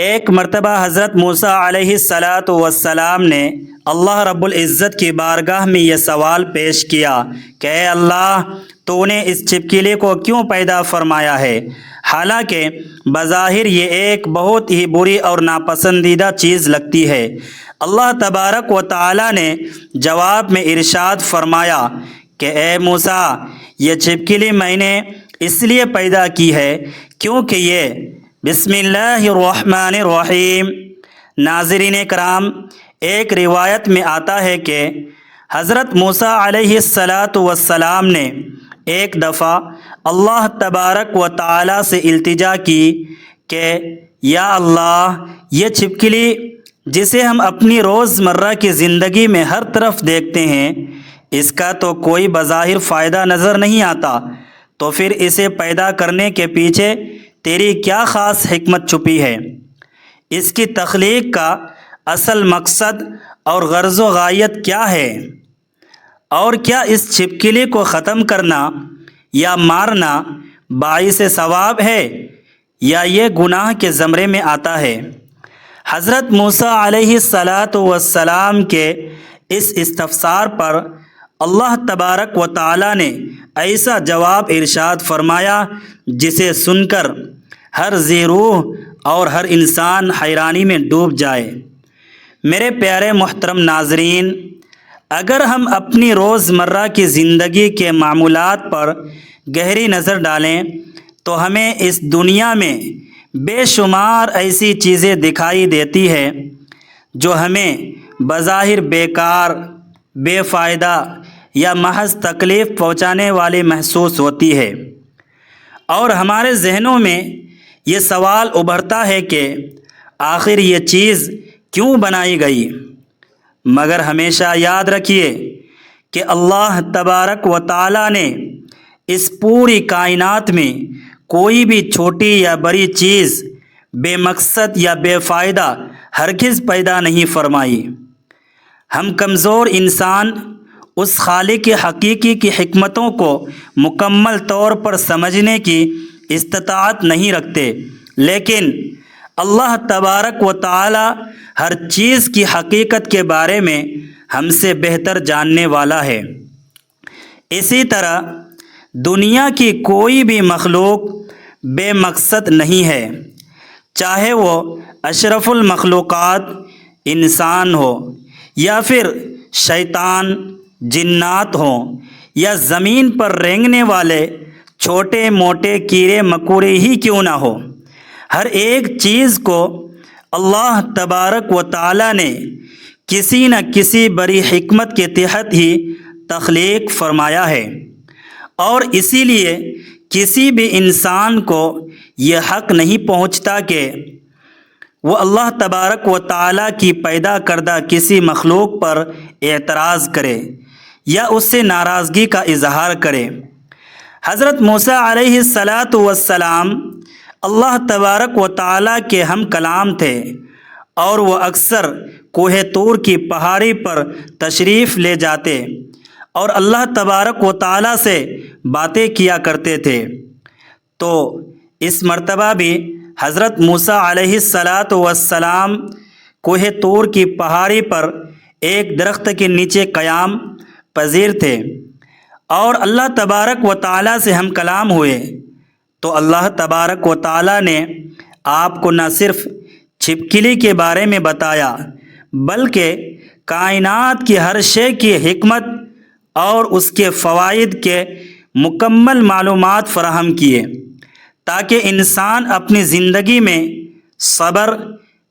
ایک مرتبہ حضرت موسیٰ علیہ السلام نے اللہ رب العزت کی بارگاہ میں یہ سوال پیش کیا کہ اے اللہ، تو نے اس چھپکلی کو کیوں پیدا فرمایا ہے، حالانکہ بظاہر یہ ایک بہت ہی بری اور ناپسندیدہ چیز لگتی ہے۔ اللہ تبارک و تعالی نے جواب میں ارشاد فرمایا کہ اے موسیٰ، یہ چھپکلی میں نے اس لیے پیدا کی ہے کیونکہ یہ بسم اللہ الرحمن الرحیم۔ ناظرین کرام، ایک روایت میں آتا ہے کہ حضرت موسیٰ علیہ السلام نے ایک دفعہ اللہ تبارک و تعالی سے التجا کی کہ یا اللہ، یہ چھپکلی جسے ہم اپنی روزمرہ کی زندگی میں ہر طرف دیکھتے ہیں، اس کا تو کوئی بظاہر فائدہ نظر نہیں آتا، تو پھر اسے پیدا کرنے کے پیچھے تیری کیا خاص حکمت چھپی ہے؟ اس کی تخلیق کا اصل مقصد اور غرض و غایت کیا ہے؟ اور کیا اس چھپکلی کو ختم کرنا یا مارنا باعث ثواب ہے یا یہ گناہ کے زمرے میں آتا ہے؟ حضرت موسیٰ علیہ السلام کے اس استفسار پر اللہ تبارک و تعالی نے ایسا جواب ارشاد فرمایا جسے سن کر ہر ذی روح اور ہر انسان حیرانی میں ڈوب جائے۔ میرے پیارے محترم ناظرین، اگر ہم اپنی روزمرہ کی زندگی کے معمولات پر گہری نظر ڈالیں تو ہمیں اس دنیا میں بے شمار ایسی چیزیں دکھائی دیتی ہے جو ہمیں بظاہر بیکار، بے فائدہ یا محض تکلیف پہنچانے والی محسوس ہوتی ہے، اور ہمارے ذہنوں میں یہ سوال ابھرتا ہے کہ آخر یہ چیز کیوں بنائی گئی؟ مگر ہمیشہ یاد رکھیے کہ اللہ تبارک و تعالی نے اس پوری کائنات میں کوئی بھی چھوٹی یا بڑی چیز بے مقصد یا بے فائدہ ہرگز پیدا نہیں فرمائی۔ ہم کمزور انسان اس خالق حقیقی کی حکمتوں کو مکمل طور پر سمجھنے کی استطاعت نہیں رکھتے، لیکن اللہ تبارک و تعالی ہر چیز کی حقیقت کے بارے میں ہم سے بہتر جاننے والا ہے۔ اسی طرح دنیا کی کوئی بھی مخلوق بے مقصد نہیں ہے، چاہے وہ اشرف المخلوقات انسان ہو یا پھر شیطان، جنات ہوں، یا زمین پر رینگنے والے چھوٹے موٹے کیڑے مکوڑے ہی کیوں نہ ہو۔ ہر ایک چیز کو اللہ تبارک و تعالی نے کسی نہ کسی بڑی حکمت کے تحت ہی تخلیق فرمایا ہے، اور اسی لیے کسی بھی انسان کو یہ حق نہیں پہنچتا کہ وہ اللہ تبارک و تعالی کی پیدا کردہ کسی مخلوق پر اعتراض کرے یا اس سے ناراضگی کا اظہار کرے۔ حضرت موسیٰ علیہ السلام اللہ تبارک و تعالی کے ہم کلام تھے، اور وہ اکثر کوہ طور کی پہاڑی پر تشریف لے جاتے اور اللہ تبارک و تعالی سے باتیں کیا کرتے تھے۔ تو اس مرتبہ بھی حضرت موسیٰ علیہ السلام کوہ طور کی پہاڑی پر ایک درخت کے نیچے قیام پذیر تھے، اور اللہ تبارک و تعالی سے ہم کلام ہوئے، تو اللہ تبارک و تعالی نے آپ کو نہ صرف چھپکلی کے بارے میں بتایا بلکہ کائنات کی ہر شے کی حکمت اور اس کے فوائد کے مکمل معلومات فراہم کیے، تاکہ انسان اپنی زندگی میں صبر،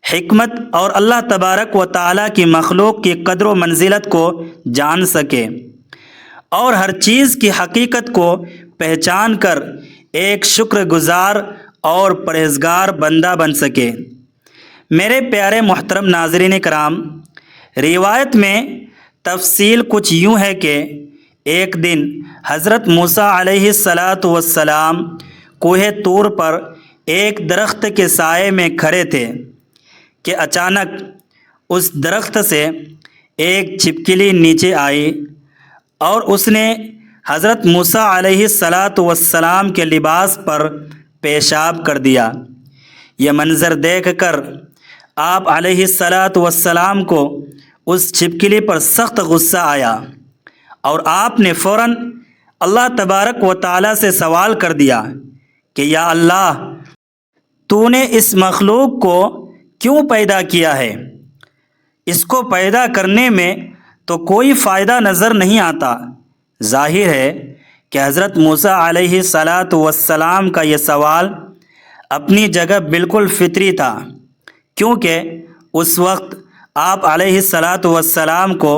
حکمت اور اللہ تبارک و تعالی کی مخلوق کی قدر و منزلت کو جان سکے، اور ہر چیز کی حقیقت کو پہچان کر ایک شکر گزار اور پرہیزگار بندہ بن سکے۔ میرے پیارے محترم ناظرین کرام، روایت میں تفصیل کچھ یوں ہے کہ ایک دن حضرت موسیٰ علیہ السلام کوہ طور پر ایک درخت کے سائے میں کھڑے تھے کہ اچانک اس درخت سے ایک چھپکلی نیچے آئی، اور اس نے حضرت موسیٰ علیہ السلام کے لباس پر پیشاب کر دیا۔ یہ منظر دیکھ کر آپ علیہ الصلاۃ والسلام کو اس چھپکلی پر سخت غصہ آیا اور آپ نے فوراً اللہ تبارک و تعالیٰ سے سوال کر دیا کہ یا اللہ، تو نے اس مخلوق کو کیوں پیدا کیا ہے؟ اس کو پیدا کرنے میں تو کوئی فائدہ نظر نہیں آتا۔ ظاہر ہے کہ حضرت موسیٰ علیہ الصلاۃ والسلام کا یہ سوال اپنی جگہ بالکل فطری تھا، کیونکہ اس وقت آپ علیہ الصلاۃ والسلام کو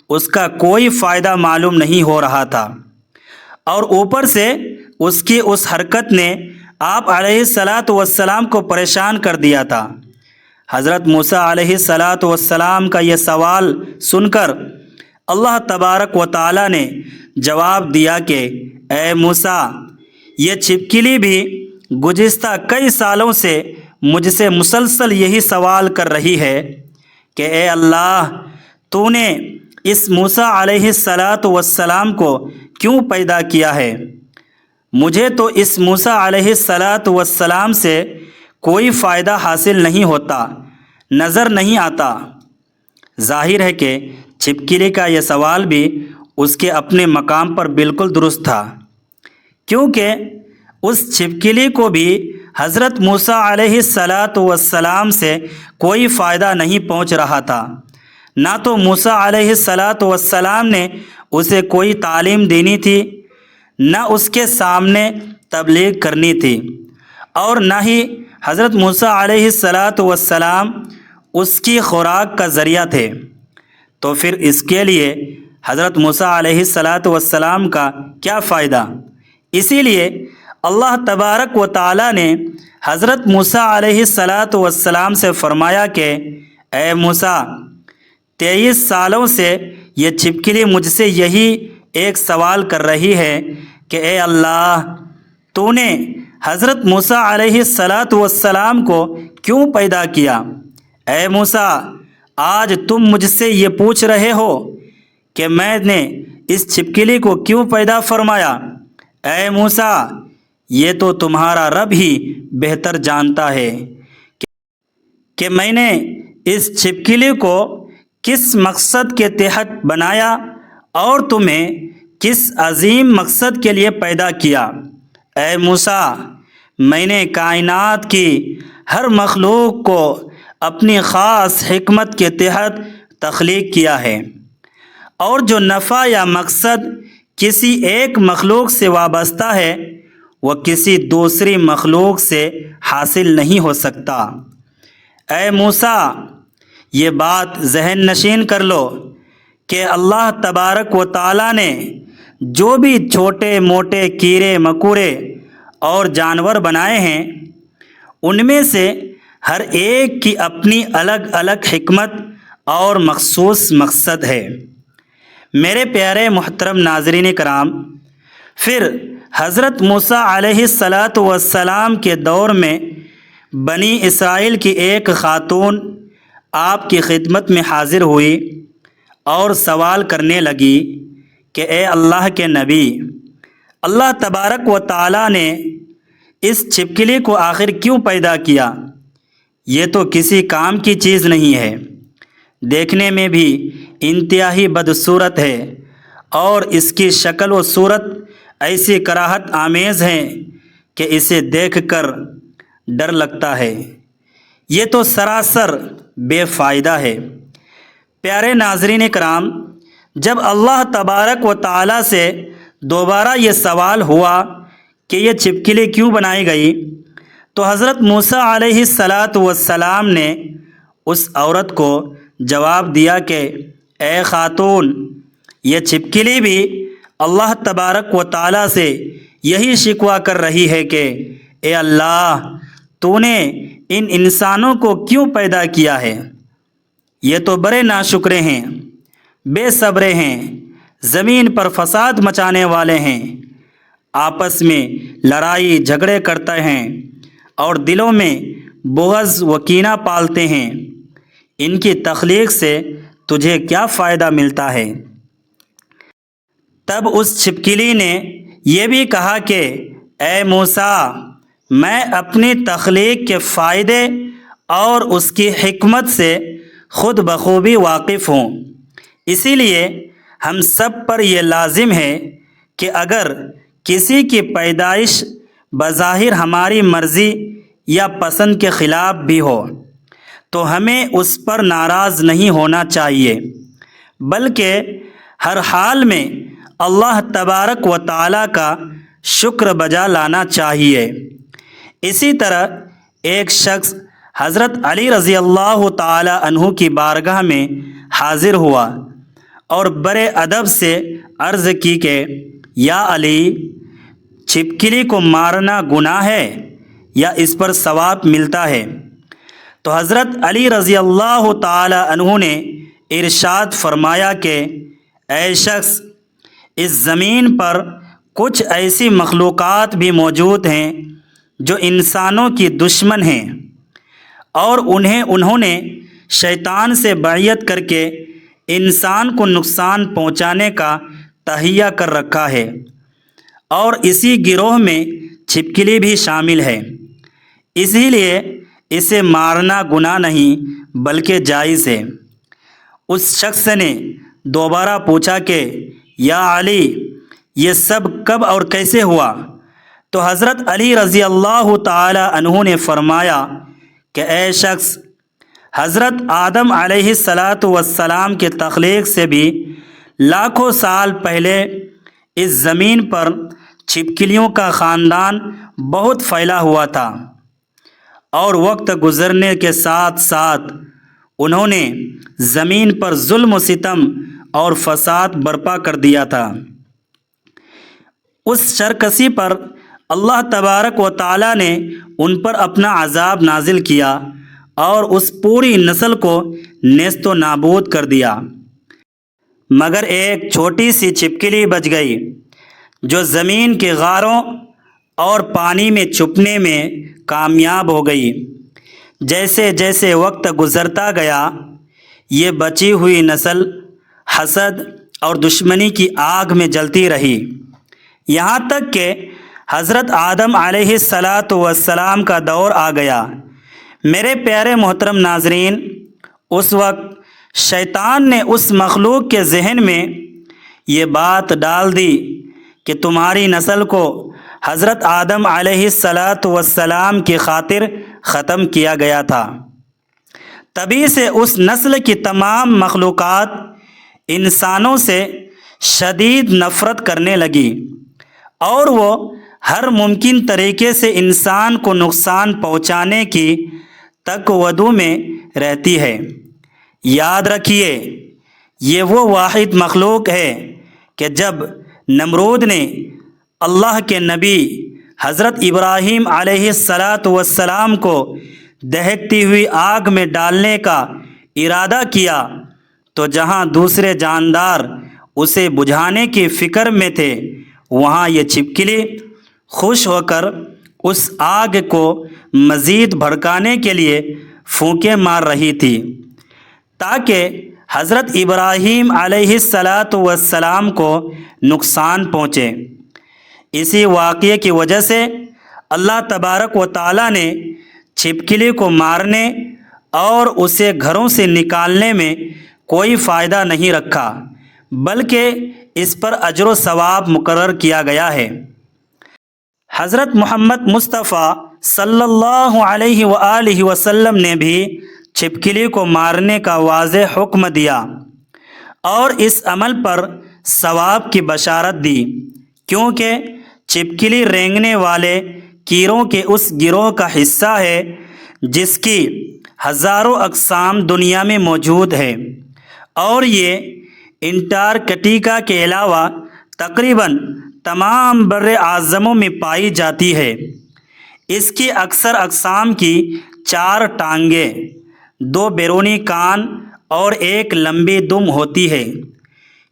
اس کا کوئی فائدہ معلوم نہیں ہو رہا تھا، اور اوپر سے اس کی اس حرکت نے آپ علیہ الصلاۃ والسلام کو پریشان کر دیا تھا۔ حضرت موسیٰ علیہ الصلاۃ والسلام کا یہ سوال سن کر اللہ تبارک و تعالیٰ نے جواب دیا کہ اے موسیٰ، یہ چھپکلی بھی گزشتہ کئی سالوں سے مجھ سے مسلسل یہی سوال کر رہی ہے کہ اے اللہ، تو نے اس موسیٰ علیہ الصلاۃ والسلام کو کیوں پیدا کیا ہے؟ مجھے تو اس موسیٰ علیہ الصلاۃ والسلام سے کوئی فائدہ حاصل نہیں ہوتا، نظر نہیں آتا۔ ظاہر ہے کہ چھپکلی کا یہ سوال بھی اس کے اپنے مقام پر بالکل درست تھا، کیونکہ اس چھپکلی کو بھی حضرت موسیٰ علیہ الصلاۃ والسلام سے کوئی فائدہ نہیں پہنچ رہا تھا۔ نہ تو موسیٰ علیہ الصلاۃ والسلام نے اسے کوئی تعلیم دینی تھی، نہ اس کے سامنے تبلیغ کرنی تھی، اور نہ ہی حضرت موسیٰ علیہ الصلاۃ والسلام اس کی خوراک کا ذریعہ تھے۔ تو پھر اس کے لیے حضرت موسیٰ علیہ الصلاۃ والسلام کا کیا فائدہ؟ اسی لیے اللہ تبارک و تعالیٰ نے حضرت موسیٰ علیہ الصلاۃ والسلام سے فرمایا کہ اے موسیٰ، 23 سالوں سے یہ چھپکلی مجھ سے یہی ایک سوال کر رہی ہے کہ اے اللہ، تو نے حضرت موسیٰ علیہ الصلاۃ والسلام کو کیوں پیدا کیا؟ اے موسیٰ، آج تم مجھ سے یہ پوچھ رہے ہو کہ میں نے اس چھپکلی کو کیوں پیدا فرمایا؟ اے موسیٰ، یہ تو تمہارا رب ہی بہتر جانتا ہے کہ میں نے اس چھپکلی کو کس مقصد کے تحت بنایا اور تمہیں کس عظیم مقصد کے لیے پیدا کیا۔ اے موسیٰ، میں نے کائنات کی ہر مخلوق کو اپنی خاص حکمت کے تحت تخلیق کیا ہے، اور جو نفع یا مقصد کسی ایک مخلوق سے وابستہ ہے وہ کسی دوسری مخلوق سے حاصل نہیں ہو سکتا۔ اے موسیٰ، یہ بات ذہن نشین کر لو کہ اللہ تبارک و تعالیٰ نے جو بھی چھوٹے موٹے کیڑے مکوڑے اور جانور بنائے ہیں، ان میں سے ہر ایک کی اپنی الگ الگ حکمت اور مخصوص مقصد ہے۔ میرے پیارے محترم ناظرین کرام، پھر حضرت موسیٰ علیہ الصلاۃ والسلام کے دور میں بنی اسرائیل کی ایک خاتون آپ کی خدمت میں حاضر ہوئی اور سوال کرنے لگی کہ اے اللہ کے نبی، اللہ تبارک و تعالیٰ نے اس چھپکلی کو آخر کیوں پیدا کیا؟ یہ تو کسی کام کی چیز نہیں ہے، دیکھنے میں بھی انتہائی بدصورت ہے، اور اس کی شکل و صورت ایسی کراہت آمیز ہے کہ اسے دیکھ کر ڈر لگتا ہے۔ یہ تو سراسر بے فائدہ ہے۔ پیارے ناظرین کرام، جب اللہ تبارک و تعالیٰ سے دوبارہ یہ سوال ہوا کہ یہ چھپکلی کیوں بنائی گئی، تو حضرت موسیٰ علیہ الصلاۃ والسلام نے اس عورت کو جواب دیا کہ اے خاتون، یہ چھپکلی بھی اللہ تبارک و تعالیٰ سے یہی شکوہ کر رہی ہے کہ اے اللہ، تو نے ان انسانوں کو کیوں پیدا کیا ہے؟ یہ تو بڑے ناشکرے ہیں، بے صبرے ہیں، زمین پر فساد مچانے والے ہیں، آپس میں لڑائی جھگڑے کرتے ہیں اور دلوں میں بغض و کینہ پالتے ہیں۔ ان کی تخلیق سے تجھے کیا فائدہ ملتا ہے؟ تب اس چھپکلی نے یہ بھی کہا کہ اے موسیٰ، میں اپنی تخلیق کے فائدے اور اس کی حکمت سے خود بخوبی واقف ہوں۔ اسی لیے ہم سب پر یہ لازم ہے کہ اگر کسی کی پیدائش بظاہر ہماری مرضی یا پسند کے خلاف بھی ہو تو ہمیں اس پر ناراض نہیں ہونا چاہیے، بلکہ ہر حال میں اللہ تبارک و تعالیٰ کا شکر بجا لانا چاہیے۔ اسی طرح ایک شخص حضرت علی رضی اللہ تعالی عنہ کی بارگاہ میں حاضر ہوا اور بڑے ادب سے عرض کی کہ یا علی، چھپکلی کو مارنا گناہ ہے یا اس پر ثواب ملتا ہے؟ تو حضرت علی رضی اللہ تعالی عنہ نے ارشاد فرمایا کہ اے شخص، اس زمین پر کچھ ایسی مخلوقات بھی موجود ہیں جو انسانوں کی دشمن ہیں، اور انہوں نے شیطان سے بیعت کر کے انسان کو نقصان پہنچانے کا تہیہ کر رکھا ہے، اور اسی گروہ میں چھپکلی بھی شامل ہے، اسی لیے اسے مارنا گناہ نہیں بلکہ جائز ہے۔ اس شخص نے دوبارہ پوچھا کہ یا علی، یہ سب کب اور کیسے ہوا؟ تو حضرت علی رضی اللہ تعالی عنہ نے فرمایا کہ اے شخص، حضرت آدم علیہ السلام کے تخلیق سے بھی لاکھوں سال پہلے اس زمین پر چھپکلیوں کا خاندان بہت پھیلا ہوا تھا، اور وقت گزرنے کے ساتھ ساتھ انہوں نے زمین پر ظلم و ستم اور فساد برپا کر دیا تھا۔ اس شرکسی پر اللہ تبارک و تعالیٰ نے ان پر اپنا عذاب نازل کیا اور اس پوری نسل کو نیست و نابود کر دیا، مگر ایک چھوٹی سی چھپکلی بچ گئی جو زمین کے غاروں اور پانی میں چھپنے میں کامیاب ہو گئی۔ جیسے جیسے وقت گزرتا گیا، یہ بچی ہوئی نسل حسد اور دشمنی کی آگ میں جلتی رہی، یہاں تک کہ حضرت آدم علیہ السلام کا دور آ گیا۔ میرے پیارے محترم ناظرین، اس وقت شیطان نے اس مخلوق کے ذہن میں یہ بات ڈال دی کہ تمہاری نسل کو حضرت آدم علیہ السلام کی خاطر ختم کیا گیا تھا۔ تبھی سے اس نسل کی تمام مخلوقات انسانوں سے شدید نفرت کرنے لگی، اور وہ ہر ممکن طریقے سے انسان کو نقصان پہنچانے کی تکودو میں رہتی ہے۔ یاد رکھیے، یہ وہ واحد مخلوق ہے کہ جب نمرود نے اللہ کے نبی حضرت ابراہیم علیہ السلام کو دہکتی ہوئی آگ میں ڈالنے کا ارادہ کیا تو جہاں دوسرے جاندار اسے بجھانے کی فکر میں تھے، وہاں یہ چھپکلی خوش ہو کر اس آگ کو مزید بھڑکانے کے لیے پھونکے مار رہی تھی تاکہ حضرت ابراہیم علیہ السلام کو نقصان پہنچے۔ اسی واقعے کی وجہ سے اللہ تبارک و تعالیٰ نے چھپکلی کو مارنے اور اسے گھروں سے نکالنے میں کوئی فائدہ نہیں رکھا، بلکہ اس پر اجر و ثواب مقرر کیا گیا ہے۔ حضرت محمد مصطفیٰ صلی اللہ علیہ وآلہ وسلم نے بھی چھپکلی کو مارنے کا واضح حکم دیا اور اس عمل پر ثواب کی بشارت دی، کیونکہ چھپکلی رینگنے والے کیڑوں کے اس گروہ کا حصہ ہے جس کی ہزاروں اقسام دنیا میں موجود ہے، اور یہ انٹارکٹیکا کے علاوہ تقریباً تمام بر اعظموں میں پائی جاتی ہے۔ اس کی اکثر اقسام کی 4 ٹانگیں، 2 بیرونی کان اور ایک لمبی دم ہوتی ہے۔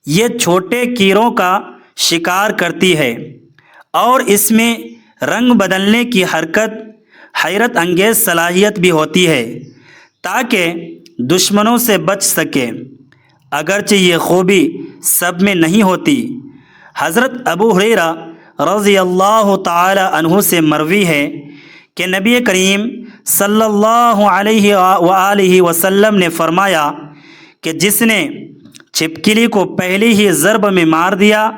یہ چھوٹے کیڑوں کا شکار کرتی ہے اور اس میں رنگ بدلنے کی حیرت انگیز صلاحیت بھی ہوتی ہے تاکہ دشمنوں سے بچ سکے، اگرچہ یہ خوبی سب میں نہیں ہوتی۔ حضرت ابو ہریرہ رضی اللہ تعالی عنہ سے مروی ہے کہ نبی کریم صلی اللہ علیہ وآلہ وسلم نے فرمایا کہ جس نے چھپکلی کو پہلی ہی ضرب میں مار دیا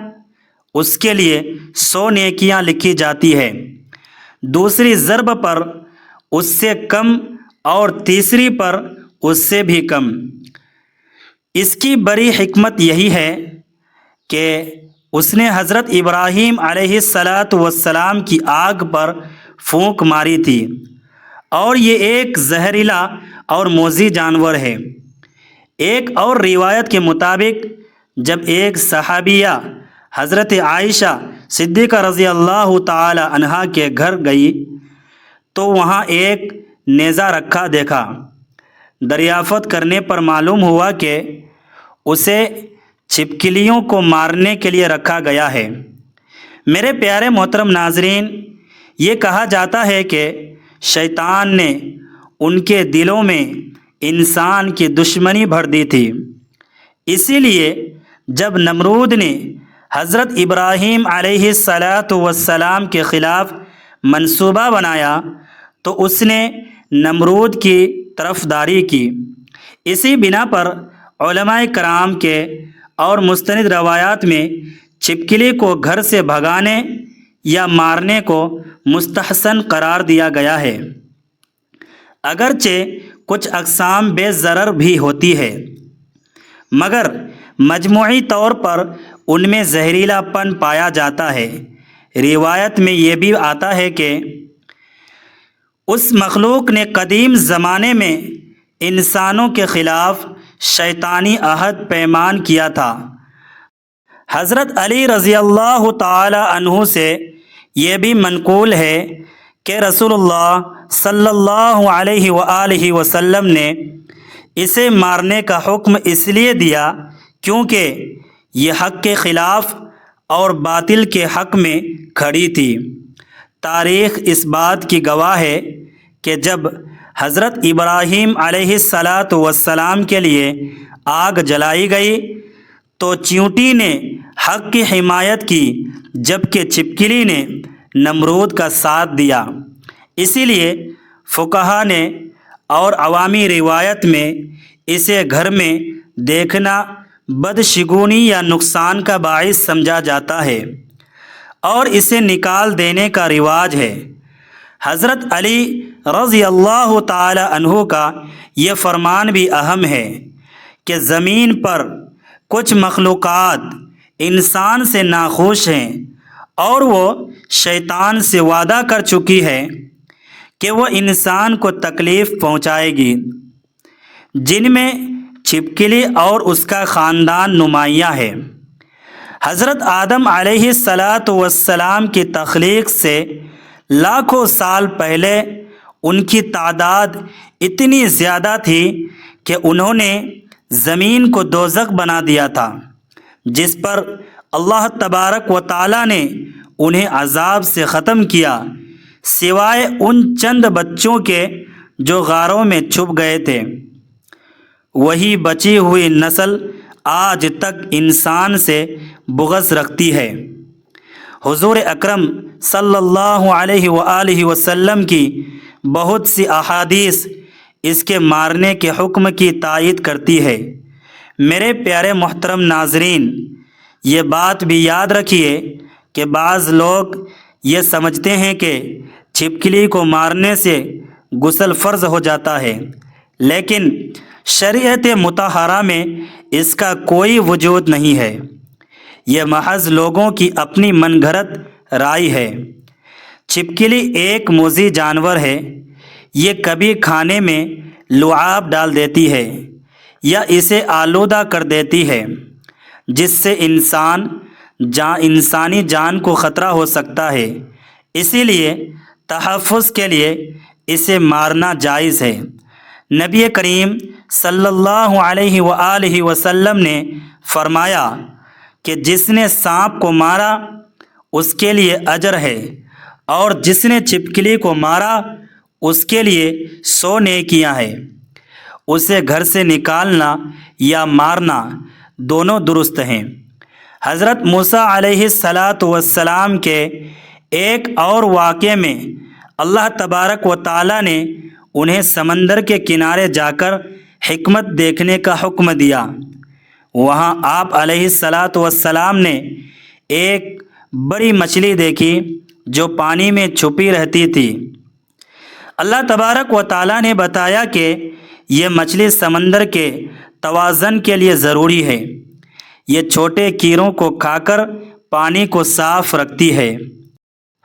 اس کے لیے 100 نیکیاں لکھی جاتی ہے، دوسری ضرب پر اس سے کم اور تیسری پر اس سے بھی کم۔ اس کی بڑی حکمت یہی ہے کہ اس نے حضرت ابراہیم علیہ السلام کی آگ پر پھونک ماری تھی، اور یہ ایک زہریلا اور موذی جانور ہے۔ ایک اور روایت کے مطابق جب ایک صحابیہ حضرت عائشہ صدیقہ رضی اللہ تعالی عنہا کے گھر گئی تو وہاں ایک نیزہ رکھا دیکھا۔ دریافت کرنے پر معلوم ہوا کہ اسے چھپکلیوں کو مارنے کے لیے رکھا گیا ہے۔ میرے پیارے محترم ناظرین، یہ کہا جاتا ہے کہ شیطان نے ان کے دلوں میں انسان کی دشمنی بھر دی تھی، اسی لیے جب نمرود نے حضرت ابراہیم علیہ السلام کے خلاف منصوبہ بنایا تو اس نے نمرود کی طرفداری کی۔ اسی بنا پر علماء کرام کے اور مستند روایات میں چھپکلی کو گھر سے بھگانے یا مارنے کو مستحسن قرار دیا گیا ہے، اگرچہ کچھ اقسام بے ضرر بھی ہوتی ہے، مگر مجموعی طور پر ان میں زہریلا پن پایا جاتا ہے۔ روایت میں یہ بھی آتا ہے کہ اس مخلوق نے قدیم زمانے میں انسانوں کے خلاف شیطانی عہد پیمان کیا تھا۔ حضرت علی رضی اللہ تعالی عنہ سے یہ بھی منقول ہے کہ رسول اللہ صلی اللہ علیہ وآلہ وسلم نے اسے مارنے کا حکم اس لیے دیا کیونکہ یہ حق کے خلاف اور باطل کے حق میں کھڑی تھی۔ تاریخ اس بات کی گواہ ہے کہ جب حضرت ابراہیم علیہ السلام کے لیے آگ جلائی گئی تو چیونٹی نے حق کی حمایت کی جبکہ چھپکلی نے نمرود کا ساتھ دیا۔ اسی لیے فقہا نے اور عوامی روایت میں اسے گھر میں دیکھنا بدشگونی یا نقصان کا باعث سمجھا جاتا ہے اور اسے نکال دینے کا رواج ہے۔ حضرت علی رضی اللہ تعالی عنہ کا یہ فرمان بھی اہم ہے کہ زمین پر کچھ مخلوقات انسان سے ناخوش ہیں اور وہ شیطان سے وعدہ کر چکی ہے کہ وہ انسان کو تکلیف پہنچائے گی، جن میں چھپکلی اور اس کا خاندان نمایاں ہے۔ حضرت آدم علیہ السلام کی تخلیق سے لاکھوں سال پہلے ان کی تعداد اتنی زیادہ تھی کہ انہوں نے زمین کو دوزخ بنا دیا تھا، جس پر اللہ تبارک و تعالیٰ نے انہیں عذاب سے ختم کیا، سوائے ان چند بچوں کے جو غاروں میں چھپ گئے تھے۔ وہی بچی ہوئی نسل آج تک انسان سے بغض رکھتی ہے۔ حضور اکرم صلی اللہ علیہ وآلہ وسلم کی بہت سی احادیث اس کے مارنے کے حکم کی تائید کرتی ہے۔ میرے پیارے محترم ناظرین، یہ بات بھی یاد رکھیے کہ بعض لوگ یہ سمجھتے ہیں کہ چھپکلی کو مارنے سے غسل فرض ہو جاتا ہے، لیکن شریعت مطہرہ میں اس کا کوئی وجود نہیں ہے۔ یہ محض لوگوں کی اپنی من گھڑت رائے ہے۔ چھپکلی ایک موذی جانور ہے، یہ کبھی کھانے میں لعاب ڈال دیتی ہے یا اسے آلودہ کر دیتی ہے، جس سے انسانی جان کو خطرہ ہو سکتا ہے۔ اسی لیے تحفظ کے لیے اسے مارنا جائز ہے۔ نبی کریم صلی اللہ علیہ وآلہ وسلم نے فرمایا کہ جس نے سانپ کو مارا اس کے لیے اجر ہے، اور جس نے چھپکلی کو مارا اس کے لیے 100 نیکیاں ہیں۔ اسے گھر سے نکالنا یا مارنا دونوں درست ہیں۔ حضرت موسیٰ علیہ السلام کے ایک اور واقعے میں اللہ تبارک و تعالی نے انہیں سمندر کے کنارے جا کر حکمت دیکھنے کا حکم دیا۔ وہاں آپ علیہ الصلاۃ والسلام نے ایک بڑی مچھلی دیکھی جو پانی میں چھپی رہتی تھی۔ اللہ تبارک و تعالی نے بتایا کہ یہ مچھلی سمندر کے توازن کے لیے ضروری ہے۔ یہ چھوٹے کیڑوں کو کھا کر پانی کو صاف رکھتی ہے۔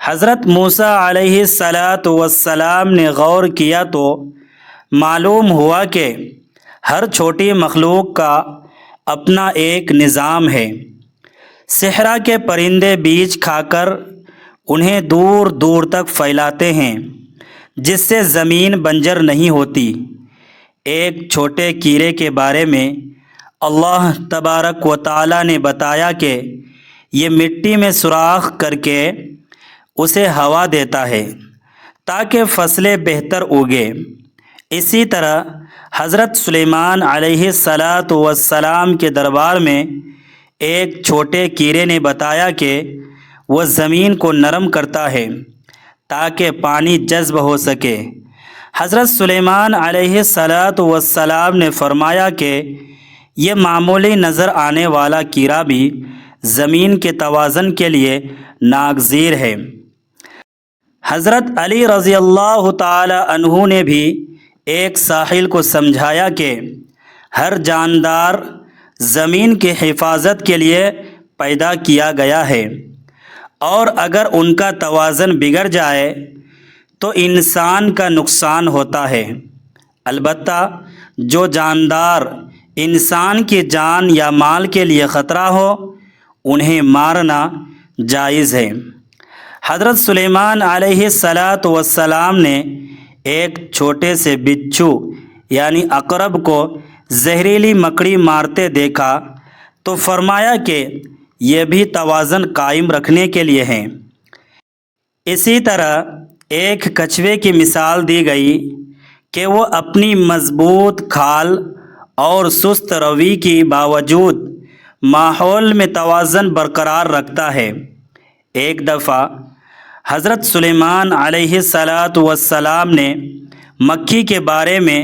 حضرت موسیٰ علیہ السلام نے غور کیا تو معلوم ہوا کہ ہر چھوٹی مخلوق کا اپنا ایک نظام ہے۔ صحرا کے پرندے بیج کھا کر انہیں دور دور تک پھیلاتے ہیں، جس سے زمین بنجر نہیں ہوتی۔ ایک چھوٹے کیڑے کے بارے میں اللہ تبارک و تعالی نے بتایا کہ یہ مٹی میں سوراخ کر کے اسے ہوا دیتا ہے تاکہ فصلیں بہتر اگے۔ اسی طرح حضرت سلیمان علیہ السلام کے دربار میں ایک چھوٹے کیڑے نے بتایا کہ وہ زمین کو نرم کرتا ہے تاکہ پانی جذب ہو سکے۔ حضرت سلیمان علیہ السلام نے فرمایا کہ یہ معمولی نظر آنے والا کیڑا بھی زمین کے توازن کے لیے ناگزیر ہے۔ حضرت علی رضی اللہ تعالی عنہ نے بھی ایک ساحل کو سمجھایا کہ ہر جاندار زمین کی حفاظت کے لیے پیدا کیا گیا ہے، اور اگر ان کا توازن بگڑ جائے تو انسان کا نقصان ہوتا ہے۔ البتہ جو جاندار انسان کی جان یا مال کے لیے خطرہ ہو انہیں مارنا جائز ہے۔ حضرت سلیمان علیہ السلام نے ایک چھوٹے سے بچھو یعنی عقرب کو زہریلی مکڑی مارتے دیکھا تو فرمایا کہ یہ بھی توازن قائم رکھنے کے لیے ہیں۔ اسی طرح ایک کچھوے کی مثال دی گئی کہ وہ اپنی مضبوط کھال اور سست روی کی باوجود ماحول میں توازن برقرار رکھتا ہے۔ ایک دفعہ حضرت سلیمان علیہ السلام نے مکھی کے بارے میں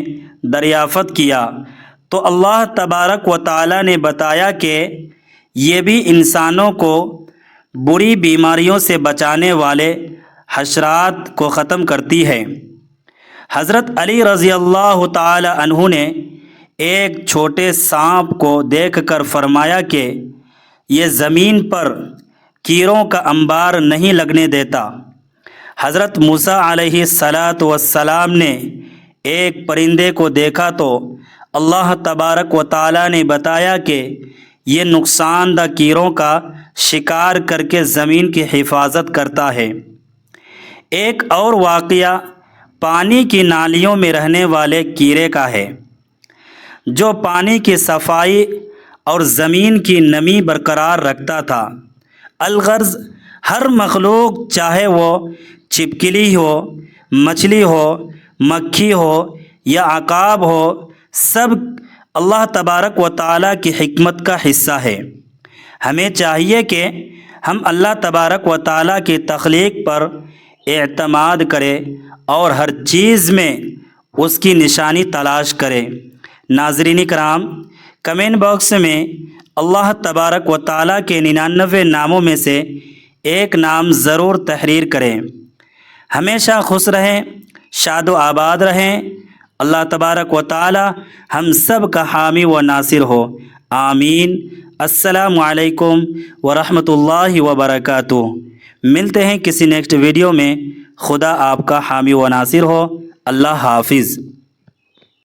دریافت کیا تو اللہ تبارک و تعالی نے بتایا کہ یہ بھی انسانوں کو بری بیماریوں سے بچانے والے حشرات کو ختم کرتی ہے۔ حضرت علی رضی اللہ تعالی عنہ نے ایک چھوٹے سانپ کو دیکھ کر فرمایا کہ یہ زمین پر کیڑوں کا انبار نہیں لگنے دیتا۔ حضرت موسیٰ علیہ السلام نے ایک پرندے کو دیکھا تو اللہ تبارک و تعالی نے بتایا کہ یہ نقصان دہ کیڑوں کا شکار کر کے زمین کی حفاظت کرتا ہے۔ ایک اور واقعہ پانی کی نالیوں میں رہنے والے کیڑے کا ہے، جو پانی کی صفائی اور زمین کی نمی برقرار رکھتا تھا۔ الغرض ہر مخلوق چاہے وہ چھپکلی ہو، مچھلی ہو، مکھی ہو یا عقاب ہو، سب اللہ تبارک و تعالیٰ کی حکمت کا حصہ ہے۔ ہمیں چاہیے کہ ہم اللہ تبارک و تعالیٰ کی تخلیق پر اعتماد کریں اور ہر چیز میں اس کی نشانی تلاش کریں۔ ناظرین کرام، کمنٹ باکس میں اللہ تبارک و تعالیٰ کے 99 ناموں میں سے ایک نام ضرور تحریر کریں۔ ہمیشہ خوش رہیں، شاد و آباد رہیں۔ اللہ تبارک و تعالی ہم سب کا حامی و ناصر ہو، آمین۔ السلام علیکم ورحمۃ اللہ وبرکاتہ۔ ملتے ہیں کسی نیکسٹ ویڈیو میں۔ خدا آپ کا حامی و ناصر ہو۔ اللہ حافظ۔